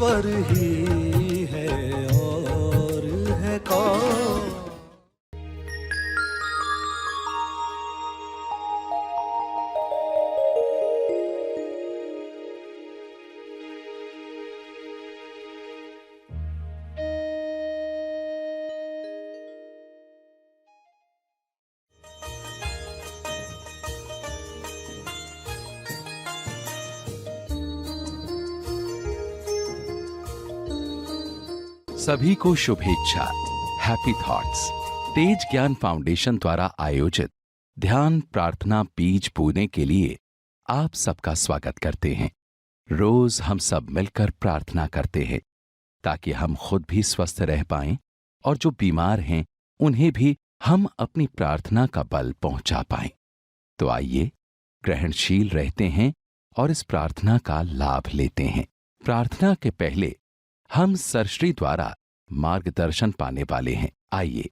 ईश्वर ही है और है कौन। सभी को शुभेच्छा। हैप्पी थॉट्स तेज ज्ञान फाउंडेशन द्वारा आयोजित ध्यान प्रार्थना बीज बोने के लिए आप सबका स्वागत करते हैं। रोज हम सब मिलकर प्रार्थना करते हैं ताकि हम खुद भी स्वस्थ रह पाएं और जो बीमार हैं उन्हें भी हम अपनी प्रार्थना का बल पहुंचा पाएं। तो आइए ग्रहणशील रहते हैं और इस प्रार्थना का लाभ लेते हैं। प्रार्थना के पहले हम सरश्री द्वारा मार्गदर्शन पाने वाले हैं। आइए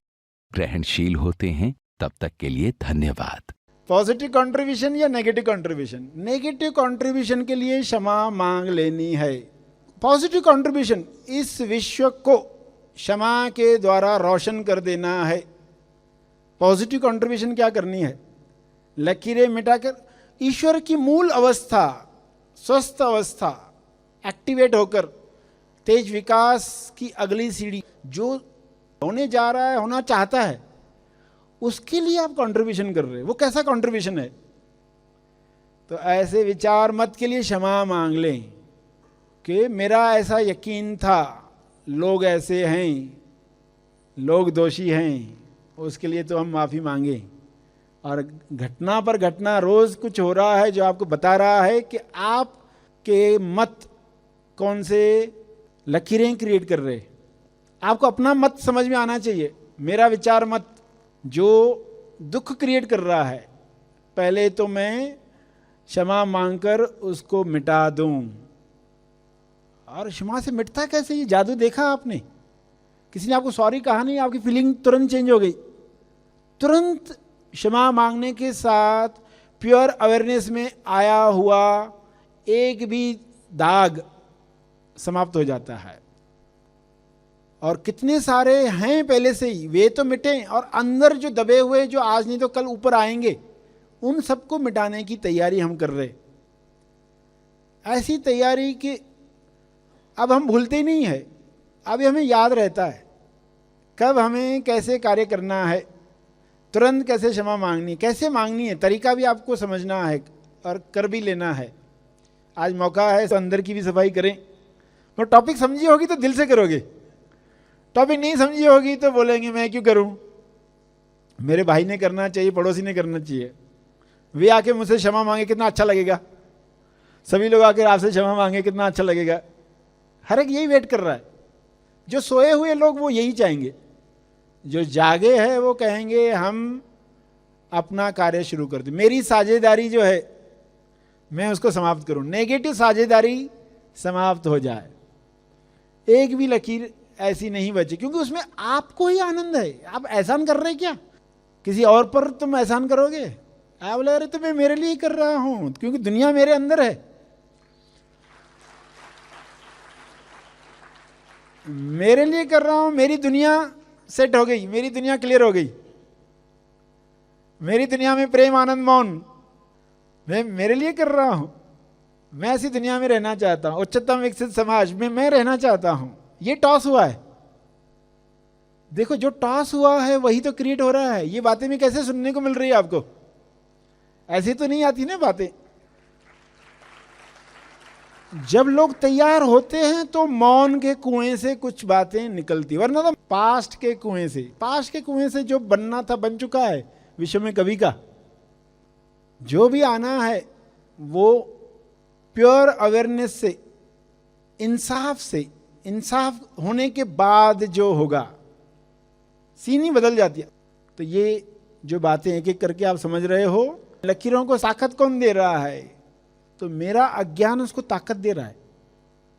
ग्रहणशील होते हैं। तब तक के लिए धन्यवाद। पॉजिटिव कंट्रीब्यूशन या नेगेटिव कंट्रीब्यूशन? नेगेटिव कंट्रीब्यूशन के लिए क्षमा मांग लेनी है। पॉजिटिव कंट्रीब्यूशन इस विश्व को क्षमा के द्वारा रोशन कर देना है। पॉजिटिव कंट्रीब्यूशन क्या करनी है? लकीरें मिटाकर ईश्वर की मूल अवस्था, स्वस्थ अवस्था एक्टिवेट होकर तेज विकास की अगली सीढ़ी जो होने जा रहा है, होना चाहता है, उसके लिए आप कंट्रीब्यूशन कर रहे हैं। वो कैसा कंट्रीब्यूशन है? तो ऐसे विचार मत के लिए क्षमा मांग लें कि मेरा ऐसा यकीन था, लोग ऐसे हैं, लोग दोषी हैं, उसके लिए तो हम माफ़ी मांगें। और घटना पर घटना रोज़ कुछ हो रहा है जो आपको बता रहा है कि आपके मत कौन से लकीरें क्रिएट कर रहे। आपको अपना मत समझ में आना चाहिए। मेरा विचार मत जो दुख क्रिएट कर रहा है, पहले तो मैं क्षमा मांगकर उसको मिटा दूं। और क्षमा से मिटता कैसे? ये जादू देखा आपने? किसी ने आपको सॉरी कहा नहीं, आपकी फीलिंग तुरंत चेंज हो गई। तुरंत क्षमा मांगने के साथ प्योर अवेयरनेस में आया हुआ एक भी दाग समाप्त हो जाता है। और कितने सारे हैं पहले से ही, वे तो मिटें, और अंदर जो दबे हुए, जो आज नहीं तो कल ऊपर आएंगे, उन सबको मिटाने की तैयारी हम कर रहे। ऐसी तैयारी कि अब हम भूलते ही नहीं है, अब हमें याद रहता है कब हमें कैसे कार्य करना है, तुरंत कैसे क्षमा मांगनी, कैसे मांगनी है, तरीका भी आपको समझना है और कर भी लेना है। आज मौका है तो अंदर की भी सफाई करें। तो टॉपिक समझी होगी तो दिल से करोगे, टॉपिक नहीं समझी होगी तो बोलेंगे मैं क्यों करूं, मेरे भाई ने करना चाहिए, पड़ोसी ने करना चाहिए, वे आके मुझसे क्षमा मांगे कितना अच्छा लगेगा, सभी लोग आके आपसे क्षमा मांगे कितना अच्छा लगेगा। हर एक यही वेट कर रहा है। जो सोए हुए लोग वो यही चाहेंगे, जो जागे हैं वो कहेंगे हम अपना कार्य शुरू कर दें, मेरी साझेदारी जो है मैं उसको समाप्त करूं, नेगेटिव साझेदारी समाप्त हो जाए, एक भी लकीर ऐसी नहीं बची, क्योंकि उसमें आपको ही आनंद है। आप एहसान कर रहे क्या? किसी और पर तुम एहसान करोगे? आप बोले अरे तो मैं मेरे लिए ही कर रहा हूं, क्योंकि दुनिया मेरे अंदर है, मेरे लिए कर रहा हूं, मेरी दुनिया सेट हो गई, मेरी दुनिया क्लियर हो गई, मेरी दुनिया में प्रेम आनंद मौन, मैं मेरे लिए कर रहा हूं, मैं ऐसी दुनिया में रहना चाहता हूं, उच्चतम विकसित समाज में मैं रहना चाहता हूं। ये टॉस हुआ है। देखो जो टॉस हुआ है वही तो क्रिएट हो रहा है। ये बातें भी कैसे सुनने को मिल रही है आपको? ऐसी तो नहीं आती ना बातें। जब लोग तैयार होते हैं तो मौन के कुएं से कुछ बातें निकलती, वरना तो पास्ट के कुएं से जो बनना था बन चुका है विश्व में कभी का। जो भी आना है वो प्योर अवेयरनेस से, इंसाफ होने के बाद जो होगा, सीन ही बदल जाती है। तो ये जो बातें एक एक करके आप समझ रहे हो, लकीरों को ताकत कौन दे रहा है? तो मेरा अज्ञान उसको ताकत दे रहा है।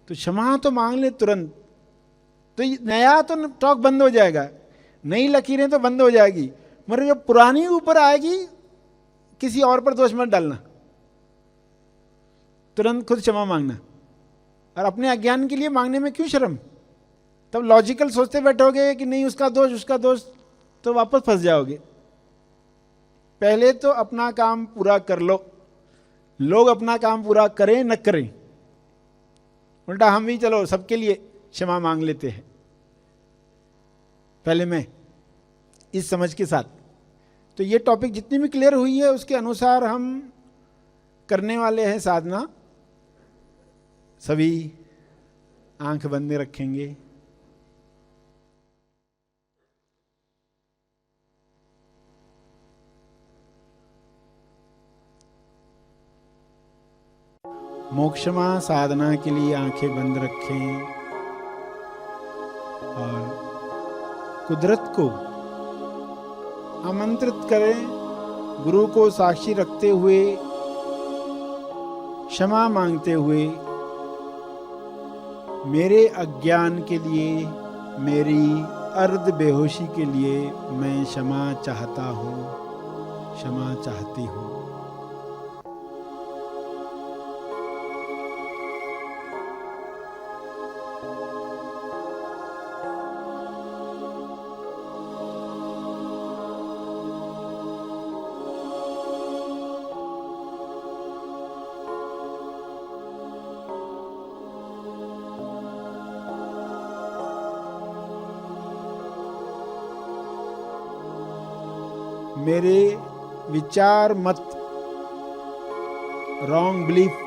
तो क्षमा तो मांग ले तुरंत, तो नया तो टॉक बंद हो जाएगा, नई लकीरें तो बंद हो जाएगी, मगर जो पुरानी ऊपर आएगी किसी और पर दोष मत डालना, तुरंत खुद क्षमा मांगना। और अपने अज्ञान के लिए मांगने में क्यों शर्म? तब लॉजिकल सोचते बैठोगे कि नहीं उसका दोष, तो वापस फंस जाओगे। पहले तो अपना काम पूरा कर लो। लोग अपना काम पूरा करें न करें, उल्टा हम भी चलो सबके लिए क्षमा मांग लेते हैं। पहले मैं इस समझ के साथ, तो ये टॉपिक जितनी भी क्लियर हुई है उसके अनुसार हम करने वाले हैं साधना। सभी आंख बंद रखेंगे। मोक्षमा साधना के लिए आंखें बंद रखें और कुदरत को आमंत्रित करें, गुरु को साक्षी रखते हुए, क्षमा मांगते हुए, मेरे अज्ञान के लिए, मेरी अर्ध बेहोशी के लिए मैं क्षमा चाहता हूँ, क्षमा चाहती हूँ। मेरे विचार मत, रॉन्ग बिलीफ,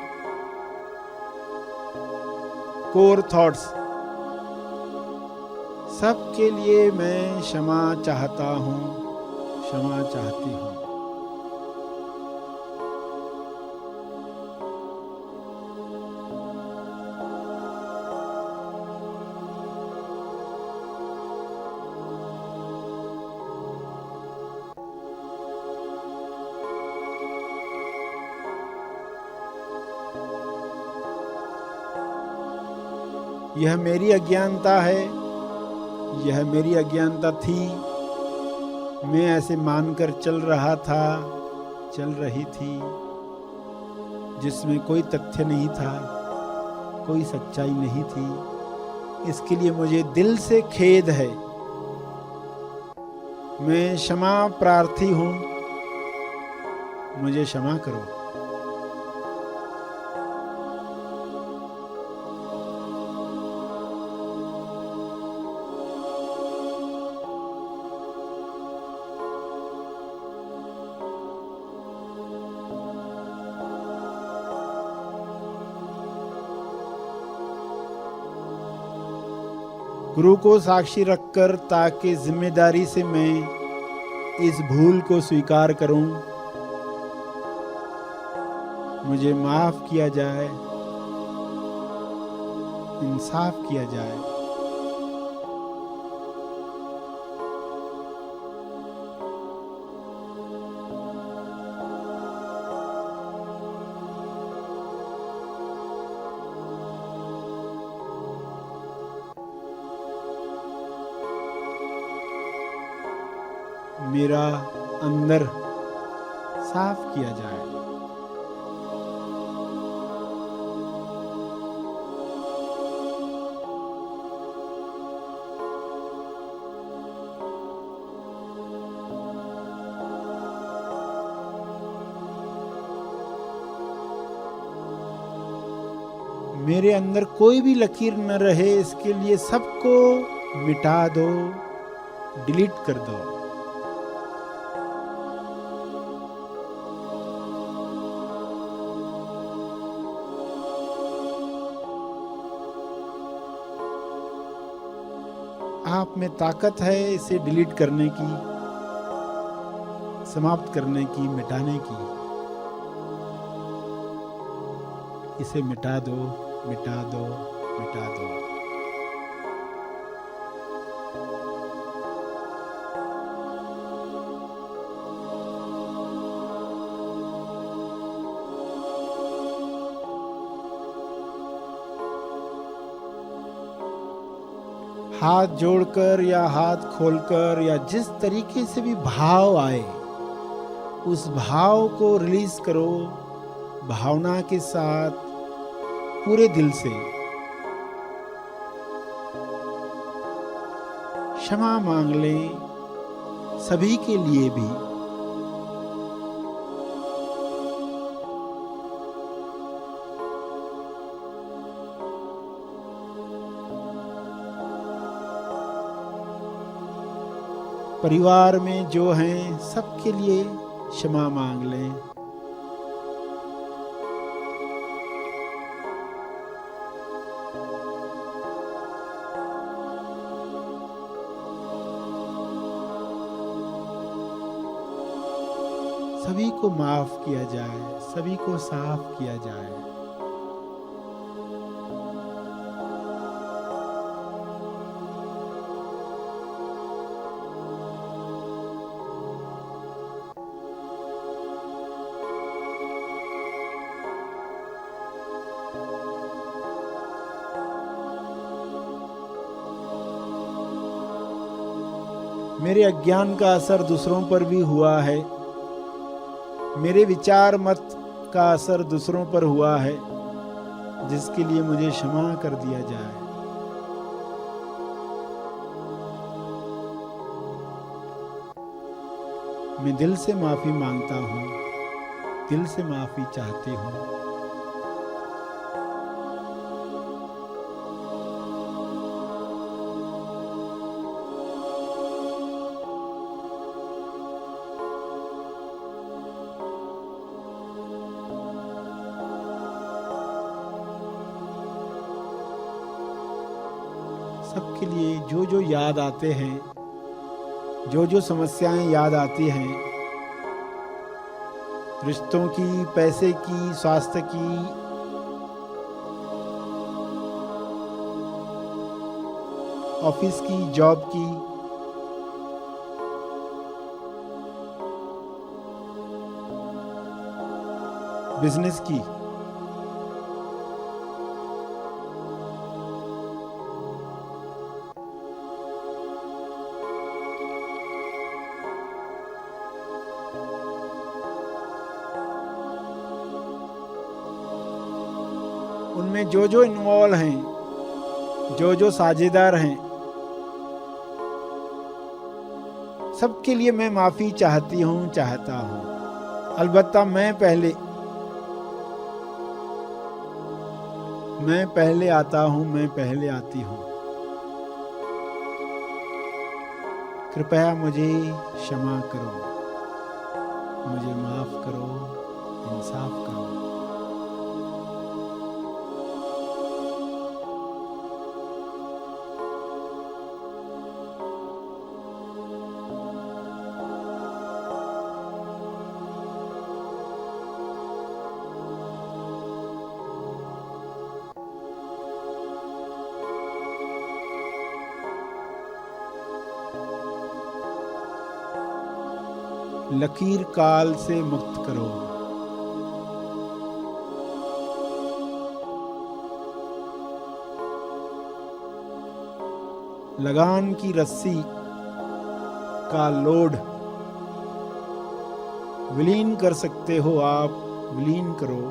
कोर थॉट्स, सब के लिए मैं क्षमा चाहता हूँ, क्षमा चाहती हूँ। यह मेरी अज्ञानता है, यह मेरी अज्ञानता थी। मैं ऐसे मानकर चल रहा था, चल रही थी, जिसमें कोई तथ्य नहीं था, कोई सच्चाई नहीं थी। इसके लिए मुझे दिल से खेद है। मैं क्षमा प्रार्थी हूँ, मुझे क्षमा करो। गुरु को साक्षी रखकर, ताकि जिम्मेदारी से मैं इस भूल को स्वीकार करूं, मुझे माफ किया जाए, इंसाफ किया जाए। मेरा अंदर साफ किया जाए। मेरे अंदर कोई भी लकीर न रहे, इसके लिए सबको मिटा दो, डिलीट कर दो। आप में ताकत है इसे डिलीट करने की, समाप्त करने की, मिटाने की। इसे मिटा दो, मिटा दो, मिटा दो। हाथ जोड़कर या हाथ खोलकर या जिस तरीके से भी भाव आए, उस भाव को रिलीज करो भावना के साथ, पूरे दिल से। क्षमा मांग लें सभी के लिए भी। परिवार में जो हैं सबके लिए क्षमा मांग लें। सभी को माफ किया जाए, सभी को साफ किया जाए। मेरे अज्ञान का असर दूसरों पर भी हुआ है, मेरे विचार मत का असर दूसरों पर हुआ है, जिसके लिए मुझे क्षमा कर दिया जाए। मैं दिल से माफी मांगता हूँ, दिल से माफी चाहती हूँ। सबके लिए जो जो याद आते हैं, जो जो समस्याएं याद आती हैं, रिश्तों की, पैसे की, स्वास्थ्य की, ऑफिस की, जॉब की, बिजनेस की, उनमें जो जो इन्वॉल्व हैं, जो जो साझेदार हैं, सबके लिए मैं माफी चाहती हूँ, चाहता हूँ। अलबत्ता मैं पहले आता हूँ, मैं पहले आती हूँ। कृपया मुझे क्षमा करो, मुझे माफ करो, इंसाफ करो। लकीर काल से मुक्त करो। लगान की रस्सी का लोड विलीन कर सकते हो आप, विलीन करो,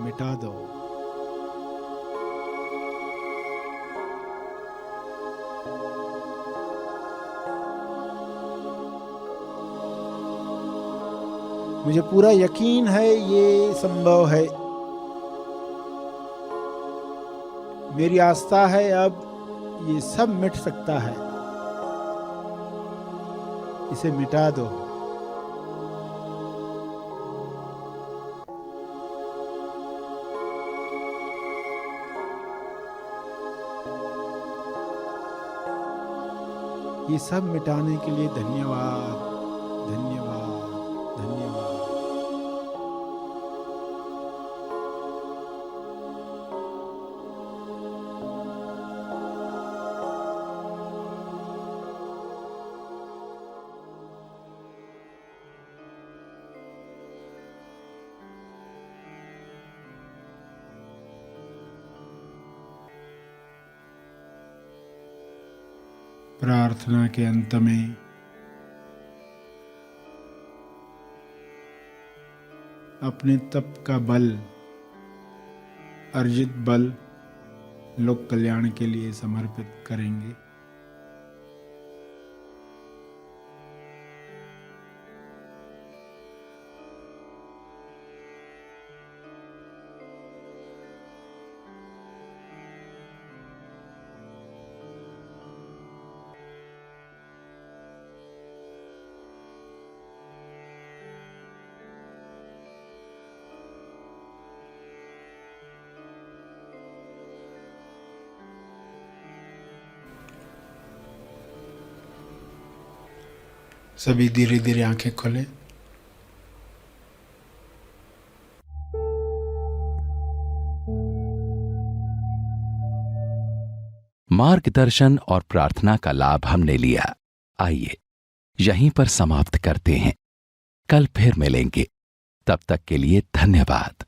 मिटा दो। मुझे पूरा यकीन है ये संभव है। मेरी आस्था है अब ये सब मिट सकता है। इसे मिटा दो। ये सब मिटाने के लिए धन्यवाद, धन्यवाद, धन्यवाद। प्रार्थना के अंत में अपने तप का बल, अर्जित बल लोक कल्याण के लिए समर्पित करेंगे। सभी धीरे धीरे आंखें खोलें। मार्गदर्शन और प्रार्थना का लाभ हमने लिया। आइए यहीं पर समाप्त करते हैं। कल फिर मिलेंगे। तब तक के लिए धन्यवाद।